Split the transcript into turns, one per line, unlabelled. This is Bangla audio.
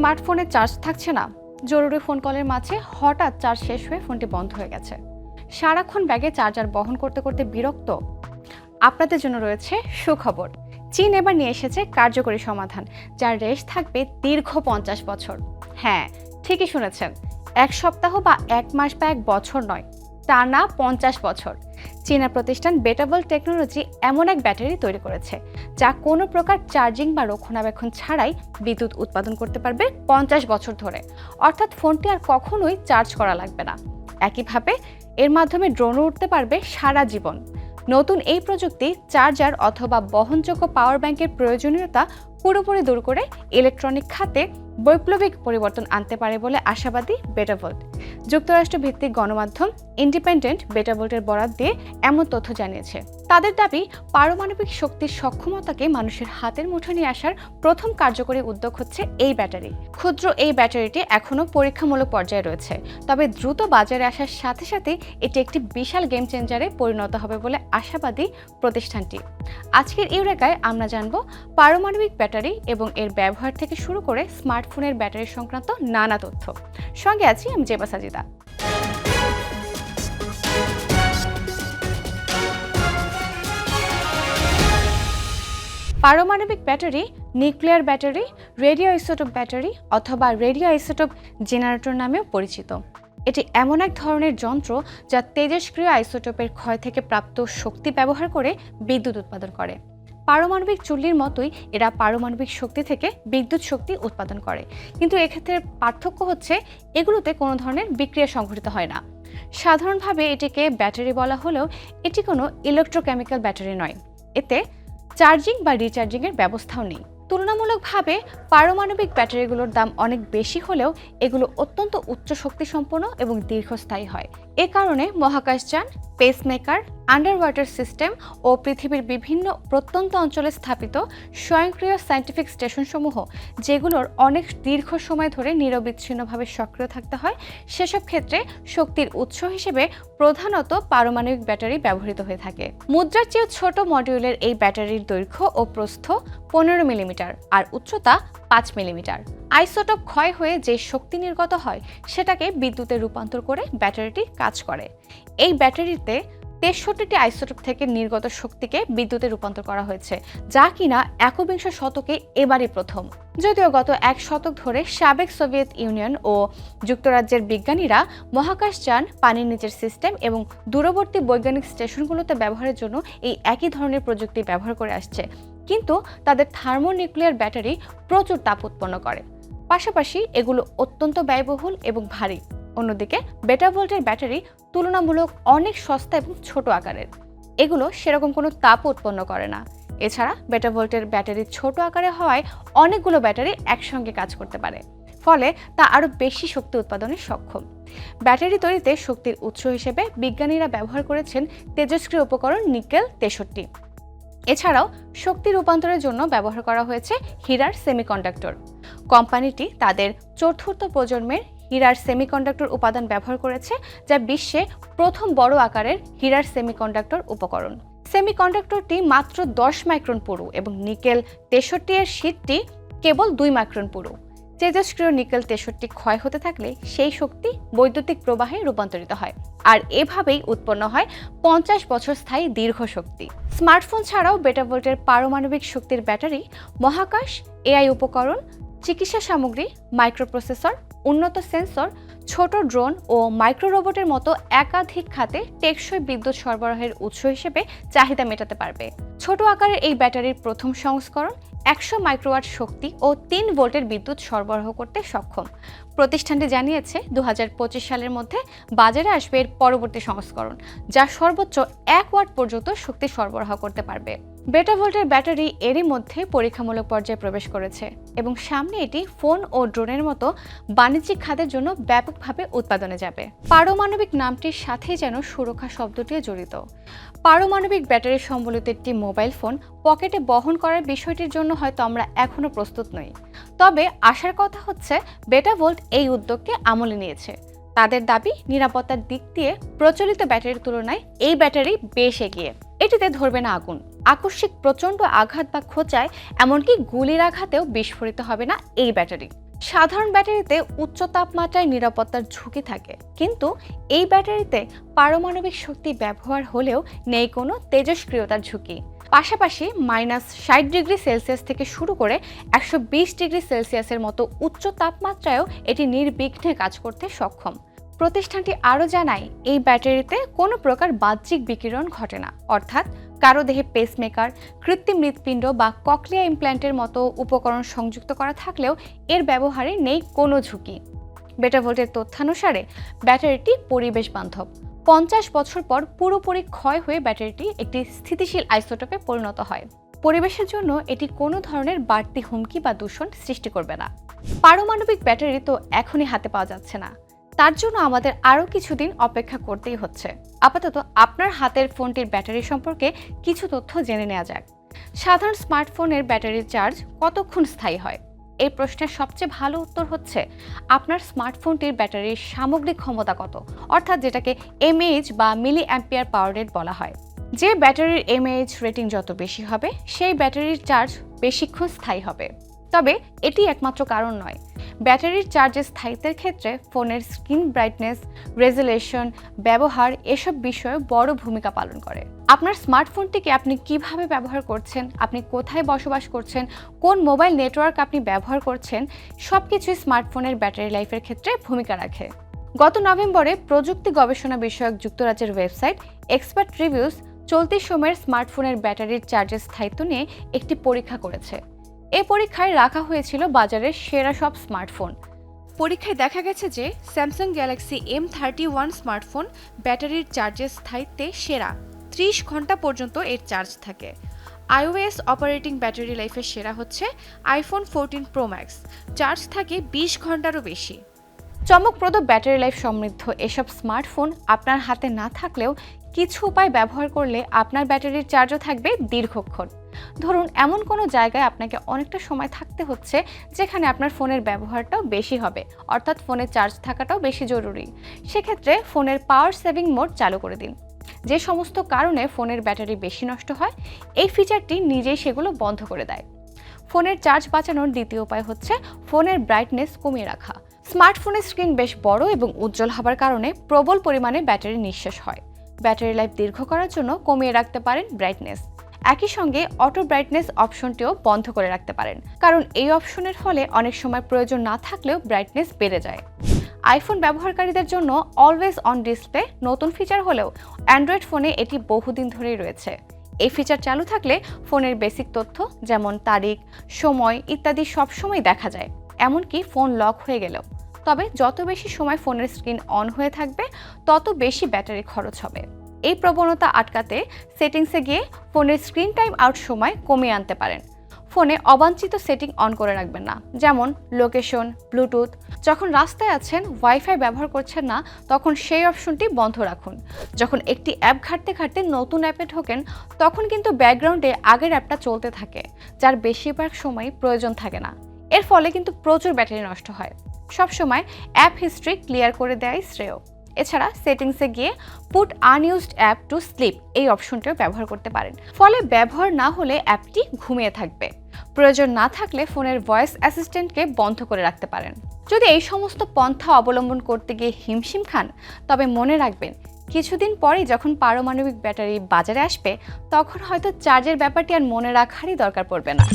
স্মার্টফোনে চার্জ থাকছে না, জরুরি ফোন কলের মাঝে হঠাৎ চার্জ শেষ হয়ে ফোনটি বন্ধ হয়ে গেছে। সারাক্ষণ ব্যাগে চার্জার বহন করতে করতে বিরক্ত? আপনাদের জন্য রয়েছে সুখবর। চীন এবার নিয়ে এসেছে কার্যকরী সমাধান, যার রেশ থাকবে দীর্ঘ 50 বছর। হ্যাঁ, ঠিকই শুনেছেন, 1 সপ্তাহ বা 1 মাস বা 1 বছর নয়, টানা 50 বছর। চীনা প্রতিষ্ঠান বেটাভোল্ট টেকনোলজি এমন এক ব্যাটারি তৈরি করেছে যা কোনো প্রকার চার্জিং বা রক্ষণাবেক্ষণ ছাড়াই বিদ্যুৎ উৎপাদন করতে পারবে 50 বছর ধরে। অর্থাৎ ফোনটি আর কখনোই চার্জ করা লাগবে না। একইভাবে এর মাধ্যমে ড্রোনও উঠতে পারবে সারা জীবন। নতুন এই প্রযুক্তি চার্জার অথবা বহনযোগ্য পাওয়ার ব্যাংকের প্রয়োজনীয়তা পুরোপুরি দূর করে ইলেকট্রনিক খাতে বৈপ্লবিক পরিবর্তন আনতে পারে বলে আশাবাদী বেটাভোল্ট। যুক্তরাষ্ট্র ভিত্তিক গণমাধ্যম ইন্ডিপেন্ডেন্ট বেটাভোল্টের বরাত দিয়ে এমন তথ্য জানিয়েছে। তাদের দাবি, পারমাণবিক শক্তির সক্ষমতাকে মানুষের হাতের মুঠো নিয়ে আসার প্রথম কার্যকরী উদ্যোগ হচ্ছে এই ব্যাটারি। ক্ষুদ্র এই ব্যাটারিটি এখনও পরীক্ষামূলক পর্যায়ে রয়েছে, তবে দ্রুত বাজারে আসার সাথে সাথে এটি একটি বিশাল গেম চেঞ্জারে পরিণত হবে বলে আশাবাদী প্রতিষ্ঠানটি। আজকের ইউরেকায় আমরা জানব পারমাণবিক ব্যাটারি এবং এর ব্যবহার থেকে শুরু করে স্মার্টফোনের ব্যাটারি সংক্রান্ত নানা তথ্য। সঙ্গে আছি আমি জেবা সাজিদা। পারমাণবিক battery nuclear battery, radio isotope battery অথবা রেডিও আইসোটোপ জেনারেটর নামেও পরিচিত। এটি এমন এক ধরনের যন্ত্র যা তেজস্ক্রিয় আইসোটোপের ক্ষয় থেকে প্রাপ্ত শক্তি ব্যবহার করে বিদ্যুৎ উৎপাদন করে। পারমাণবিক চুল্লির মতোই এরা পারমাণবিক শক্তি থেকে বিদ্যুৎ শক্তি উৎপাদন করে, কিন্তু এক্ষেত্রে পার্থক্য হচ্ছে এগুলোতে কোনো ধরনের বিক্রিয়া সংঘটিত হয় না। সাধারণভাবে এটিকে ব্যাটারি বলা হলেও এটি কোনো ইলেকট্রোকেমিক্যাল ব্যাটারি নয়। এতে চার্জিং বা রিচার্জিংয়ের ব্যবস্থাও নেই। তুলনামূলকভাবে পারমাণবিক ব্যাটারিগুলোর দাম অনেক বেশি হলেও এগুলো অত্যন্ত উচ্চ শক্তি সম্পন্ন এবং দীর্ঘস্থায়ী হয়। এ কারণে মহাকাশযান, পেসমেকার, আন্ডার ওয়াটার সিস্টেম ও পৃথিবীর বিভিন্ন প্রত্যন্ত অঞ্চলে স্থাপিত স্বয়ংক্রিয় সায়েন্টিফিক স্টেশনসমূহ, যেগুলোর অনেক দীর্ঘ সময় ধরে নিরবিচ্ছিন্নভাবে সক্রিয় থাকতে হয়, সেসব ক্ষেত্রে শক্তির উৎস হিসেবে প্রধানত পারমাণবিক ব্যাটারি ব্যবহৃত হয়ে থাকে। মুদ্রার চেয়ে ছোট মডিউলের এই ব্যাটারির দৈর্ঘ্য ও প্রস্থ 15 মিলিমিটার আর উচ্চতা 5 মিলিমিটার। আইসোটোপ ক্ষয় হয়ে যে শক্তি নির্গত হয় সেটাকে বিদ্যুতে রূপান্তর করে ব্যাটারিটি কাজ করে। এই ব্যাটারিতে 63টি আইসোটোপ থেকে নির্গত শক্তিকে বিদ্যুতে রূপান্তর করা হয়েছে, যা কিনা একবিংশ শতকে এবারই প্রথম। যদিও গত 1 শতক ধরে সাবেক সোভিয়েত ইউনিয়ন ও যুক্তরাজ্যের বিজ্ঞানীরা মহাকাশযান, পানির নিচের সিস্টেম এবং দূরবর্তী বৈজ্ঞানিক স্টেশনগুলোতে ব্যবহারের জন্য এই একই ধরনের প্রযুক্তি ব্যবহার করে আসছে, কিন্তু তাদের থার্মোনিউক্লিয়ার ব্যাটারি প্রচুর তাপ উৎপন্ন করে। পাশাপাশি এগুলো অত্যন্ত ব্যয়বহুল এবং ভারী। অন্যদিকে বেটাভোল্টের ব্যাটারি তুলনামূলক অনেক সস্তা এবং ছোট আকারের। এগুলো সেরকম কোনো তাপ উৎপন্ন করে না। এছাড়া বেটাভোল্টের ব্যাটারি ছোট আকারে হওয়ায় অনেকগুলো ব্যাটারি একসঙ্গে কাজ করতে পারে, ফলে তা আরও বেশি শক্তি উৎপাদনে সক্ষম। ব্যাটারি তৈরিতে শক্তির উৎস হিসেবে বিজ্ঞানীরা ব্যবহার করেছেন তেজস্ক্রিয় উপকরণ নিকেল 63। এছাড়াও শক্তি রূপান্তরের জন্য ব্যবহার করা হয়েছে হীরার সেমিকন্ডাক্টর। কোম্পানিটি তাদের চতুর্থ প্রজন্মের হীরার সেমিকন্ডাক্টর উপাদান ব্যবহার করেছে, যা বিশ্বে প্রথম বড় আকারের হীরার সেমিকন্ডাক্টর উপকরণ। সেমিকন্ডাক্টরটি মাত্র 10 মাইক্রন পুরু এবং নিকেল 63 এর শীটটি কেবল 2 মাইক্রন পুরু। তেজস্ক্রিয় নিকেল 63 ক্ষয় হতে থাকলে সেই শক্তি বৈদ্যুতিক প্রবাহে রূপান্তরিত হয়, আর এভাবেই উৎপন্ন হয় 50 বছর স্থায়ী দীর্ঘ শক্তি। স্মার্টফোন ছাড়াও বেটাভোল্টের পারমাণবিক শক্তির ব্যাটারি মহাকাশ, এআই উপকরণ, চিকিৎসা সামগ্রী, মাইক্রোপ্রসেসর, উন্নত সেন্সর, ছোট ড্রোন ও মাইক্রো রোবটের মতো একাধিক খাতে টেকসই বিদ্যুৎ সরবরাহের উৎস হিসেবে চাহিদা মেটাতে পারবে। ছোট আকারের এই ব্যাটারির প্রথম সংস্করণ 100 মাইক্রোওয়াট শক্তি ও 3 ভোল্টের বিদ্যুৎ সরবরাহ করতে সক্ষম। প্রতিষ্ঠানটি জানিয়েছে 2025 সালের মধ্যে বাজারে আসবে এর পরবর্তী সংস্করণ, যা সর্বোচ্চ 1 ওয়াট পর্যন্ত শক্তি সরবরাহ করতে পারবে। বেটাভোল্টের ব্যাটারি এরই মধ্যে পরীক্ষামূলক পর্যায়ে প্রবেশ করেছে এবং সামনে এটি ফোন ও ড্রোনের মতো বাণিজ্যিক খাতের জন্য ব্যাপকভাবে উৎপাদনে যাবে। পারমাণবিক নামটির সাথেই যেন সুরক্ষা শব্দটিও জড়িত। পারমাণবিক ব্যাটারি সম্বলিত একটি মোবাইল ফোন পকেটে বহন করার বিষয়টির জন্য হয়তো আমরা এখনো প্রস্তুত নই, তবে আশার কথা হচ্ছে বেটাভোল্ট এই উদ্যোগকে আমলে নিয়েছে। তাদের দাবি, নিরাপত্তার দিক দিয়ে প্রচলিত ব্যাটারির তুলনায় এই ব্যাটারি বেশ এগিয়ে। এটিতে ধরবে না আগুন, আকস্মিক প্রচণ্ড আঘাত বা খোঁচায়, এমনকি গুলির আঘাতেও বিস্ফোরিত হবে না এই ব্যাটারি। সাধারণ ব্যাটারিতে উচ্চ তাপমাত্রায় নিরাপত্তার ঝুঁকি থাকে, কিন্তু এই ব্যাটারিতে পারমাণবিক শক্তি ব্যবহার হলেও নেই কোনো তেজস্ক্রিয়তার ঝুঁকি। পাশাপাশি -60°C থেকে শুরু করে 120°C মতো উচ্চ তাপমাত্রায়ও এটি নির্বিঘ্নে কাজ করতে সক্ষম। প্রতিষ্ঠানটি আরও জানায়, এই ব্যাটারিতে কোনো প্রকার বাহ্যিক বিকিরণ ঘটে না, অর্থাৎ কারো দেহে পেসমেকার, কৃত্রিম হৃৎপিণ্ড বা ককলিয়া ইমপ্ল্যান্টের মতো উপকরণ সংযুক্ত করা থাকলেও এর ব্যবহারে নেই কোনো ঝুঁকি। বেটাভোল্টের তথ্যানুসারে ব্যাটারিটি পরিবেশ বান্ধব। 50 বছর পর পুরোপুরি ক্ষয় হয়ে ব্যাটারিটি একটি স্থিতিশীল আইসোটোপে পরিণত হয়। পরিবেশের জন্য এটি কোনো ধরনের বাড়তি হুমকি বা দূষণ সৃষ্টি করবে না। পারমাণবিক ব্যাটারি তো এখনই হাতে পাওয়া যাচ্ছে না, তার জন্য আমাদের আরও কিছুদিন অপেক্ষা করতেই হচ্ছে। আপাতত আপনার হাতের ফোনটির ব্যাটারি সম্পর্কে কিছু তথ্য জেনে নেওয়া যাক। সাধারণ স্মার্টফোনের ব্যাটারির চার্জ কতক্ষণ স্থায়ী হয়? এই প্রশ্নের সবচেয়ে ভালো উত্তর হচ্ছে আপনার স্মার্টফোনটির ব্যাটারির সামগ্রিক ক্ষমতা কত, অর্থাৎ যেটাকে এমএএইচ বা মিলি অ্যাম্পিয়ার পাওয়ার রেট বলা হয়। যে ব্যাটারির এমএএইচ রেটিং যত বেশি হবে, সেই ব্যাটারির চার্জ বেশিক্ষণ স্থায়ী হবে। তবে এটি একমাত্র কারণ নয়। ব্যাটারির চার্জের স্থায়িত্বের ক্ষেত্রে ফোনের স্ক্রিন ব্রাইটনেস, রেজোলিউশন, ব্যবহার এসব বিষয়ে বড় ভূমিকা পালন করে। আপনার স্মার্টফোনটিকে আপনি কিভাবে ব্যবহার করছেন, আপনি কোথায় বসবাস করছেন, কোন মোবাইল নেটওয়ার্ক আপনি ব্যবহার করছেন, সবকিছুই স্মার্টফোনের ব্যাটারি লাইফের ক্ষেত্রে ভূমিকা রাখে। গত নভেম্বরে প্রযুক্তি গবেষণা বিষয়ক যুক্তরাজ্যের ওয়েবসাইট এক্সপার্ট রিভিউস চলতি সময়ের স্মার্টফোনের ব্যাটারির চার্জের স্থায়িত্ব নিয়ে একটি পরীক্ষা করেছে। এই পরীক্ষায় রাখা হয়েছিল বাজারের সেরা সব স্মার্টফোন। পরীক্ষায় দেখা গেছে যে স্যামসাং গ্যালাক্সি M31 স্মার্টফোন ব্যাটারির চার্জের স্থায়িত্বে সেরা। 30 ঘন্টা পর্যন্ত এর চার্জ থাকে। iOS অপারেটিং ব্যাটারি লাইফের সেরা হচ্ছে আইফোন 14 প্রো ম্যাক্স, চার্জ থাকে 20 ঘন্টারও বেশি। চমকপ্রদ ব্যাটারি লাইফ সমৃদ্ধ এসব স্মার্টফোন আপনার হাতে না থাকলেও কিছু উপায় ব্যবহার করলে আপনার ব্যাটারির চার্জও থাকবে দীর্ঘক্ষণ। ধরুন, এমন কোনো জায়গায় আপনাকে অনেকটা সময় থাকতে হচ্ছে যেখানে আপনার ফোনের ব্যবহারটাও বেশি হবে, অর্থাৎ ফোনের চার্জ থাকাটাও বেশি জরুরি। সেক্ষেত্রে ফোনের পাওয়ার সেভিং মোড চালু করে দিন। যে সমস্ত কারণে ফোনের ব্যাটারি বেশি নষ্ট হয়, এই ফিচারটি নিজেই সেগুলো বন্ধ করে দেয়। ফোনের চার্জ বাঁচানোর দ্বিতীয় উপায় হচ্ছে ফোনের ব্রাইটনেস কমিয়ে রাখা। স্মার্টফোনের স্ক্রিন বেশ বড় এবং উজ্জ্বল হওয়ার কারণে প্রবল পরিমাণে ব্যাটারি নিঃশেষ হয়। ব্যাটারি লাইফ দীর্ঘ করার জন্য কমিয়ে রাখতে পারেন ব্রাইটনেস। একই সঙ্গে অটো ব্রাইটনেস অপশনটিও বন্ধ করে রাখতে পারেন, কারণ এই অপশনের ফলে অনেক সময় প্রয়োজন না থাকলেও ব্রাইটনেস বেড়ে যায়। আইফোন ব্যবহারকারীদের জন্য অলওয়েজ অন ডিসপ্লে নতুন ফিচার হলেও অ্যান্ড্রয়েড ফোনে এটি বহুদিন ধরেই রয়েছে। এই ফিচার চালু থাকলে ফোনের বেসিক তথ্য যেমন তারিখ, সময় ইত্যাদি সবসময় দেখা যায়, এমনকি ফোন লক হয়ে গেলেও। তবে যত বেশি সময় ফোনের স্ক্রিন অন হয়ে থাকবে, তত বেশি ব্যাটারি খরচ হবে। এই প্রবণতা আটকাতে সেটিংসে গিয়ে ফোনের স্ক্রিন টাইম আউট সময় কমিয়ে আনতে পারেন। ফোনে অবাঞ্ছিত সেটিং অন করে রাখবেন না, যেমন লোকেশন, ব্লুটুথ। যখন রাস্তায় আছেন, ওয়াইফাই ব্যবহার করছেন না, তখন সেই অপশনটি বন্ধ রাখুন। যখন একটি অ্যাপ ঘাঁটতে ঘাঁটতে নতুন অ্যাপে ঢোকেন, তখন কিন্তু ব্যাকগ্রাউন্ডে আগের অ্যাপটা চলতে থাকে, যার বেশিরভাগ সময় প্রয়োজন থাকে না। এর ফলে কিন্তু প্রচুর ব্যাটারি নষ্ট হয়। সবসময় অ্যাপ হিস্ট্রি ক্লিয়ার করে দেওয়াই শ্রেয়। এছাড়া সেটিংসে গিয়ে put unused app to sleep এই অপশনটিও ব্যবহার করতে পারেন। ফলে ব্যবহার না হলে অ্যাপটি ঘুমিয়ে থাকবে। প্রয়োজন না থাকলে ফোনের ভয়েস অ্যাসিস্ট্যান্টকে বন্ধ করে রাখতে পারেন। যদি এই সমস্ত পন্থা অবলম্বন করতে গিয়ে হিমশিম খান, তবে মনে রাখবেন, কিছুদিন পরেই যখন পারমাণবিক ব্যাটারি বাজারে আসবে, তখন হয়তো চার্জের ব্যাপারটি আর মনে রাখারই দরকার পড়বে না।